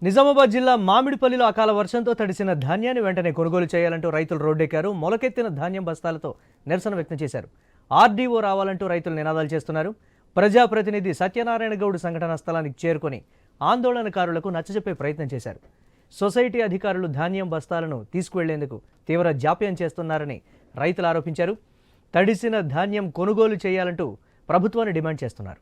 నిజామాబాద్ జిల్లా మామిడిపల్లిలో అకాల వర్షంతో తడిసిన ధాన్యాన్ని వెంటనే కొనుగోలు చేయాలంటూ రైతులు రోడ్డెక్కారు. మొలకెత్తిన ధాన్యం బస్తాలతో నిరసన వ్యక్తం చేశారు. ఆర్డీఓ రావాలంటూ రైతులు నినాదాలు చేస్తున్నారు. ప్రజాప్రతినిధి సత్యనారాయణ గౌడ్ సంఘటనా స్థలానికి చేరుకొని ఆందోళనకారులకు నచ్చజెప్పే ప్రయత్నం చేశారు. సొసైటీ అధికారులు ధాన్యం బస్తాలను తీసుకువెళ్లేందుకు తీవ్ర జాప్యం చేస్తున్నారని రైతులు ఆరోపించారు. తడిసిన ధాన్యం కొనుగోలు చేయాలంటూ ప్రభుత్వాన్ని డిమాండ్ చేస్తున్నారు.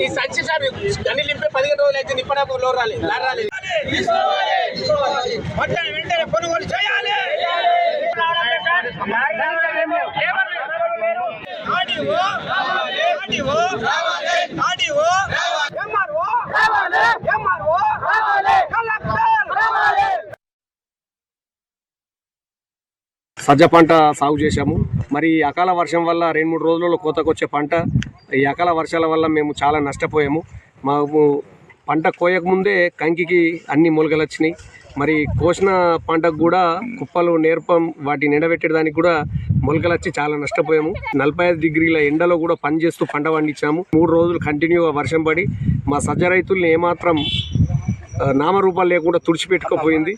ఈ సంచి సార్ అన్ని నింపే 15 రోజులు అయితే నింపడానికి లోడ్ రాలేదు. వెంటనే కొనుగోలు చేయాలి. సజ్జ పంట సాగు చేశాము. మరి అకాల వర్షం వల్ల 2-3 రోజులలో కోతకొచ్చే పంట, ఈ అకాల వర్షాల వల్ల మేము చాలా నష్టపోయాము. మాకు పంట కోయకముందే కంకికి అన్ని మొలకలు వచ్చినాయి. మరి కోసిన పంటకు కూడా కుప్పలు నేర్పం వాటిని ఎండబెట్టడానికి కూడా మొలకలు వచ్చి చాలా నష్టపోయాము. 45 డిగ్రీల ఎండలో కూడా పనిచేస్తూ పంట పండించాము. 3 రోజులు కంటిన్యూగా వర్షం పడి మా సజ్జ రైతుల్ని ఏమాత్రం నామరూపాలు లేకుండా తుడిచిపెట్టుకుపోయింది.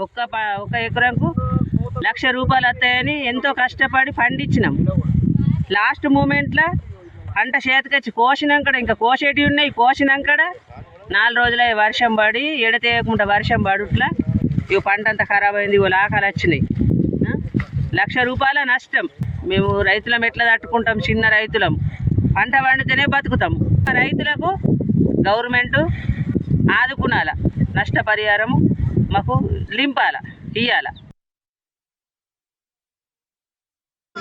ఒక ఎకరంకు ₹1,00,000 వస్తాయని ఎంతో కష్టపడి పండించినాం. లాస్ట్ మూమెంట్లో పంట చేతికొచ్చి కోసినాక ఇంకా కోసేటివి ఉన్నాయి. కోసినాక 4 రోజుల వర్షం పడి ఎడతేయకుండా వర్షం పడుట్లా ఇవి పంట అంతా ఖరాబ్ అయింది. ఇవి లాకాలు వచ్చినాయి. ₹1,00,000 నష్టం. మేము రైతులం ఎట్లా తట్టుకుంటాం? చిన్న రైతులం, పంట పండితేనే బతుకుతాం. రైతులకు గవర్నమెంట్ ఆదుకునాల, నష్టపరిహారము మాకు లింపాల, ఇయ్యాల.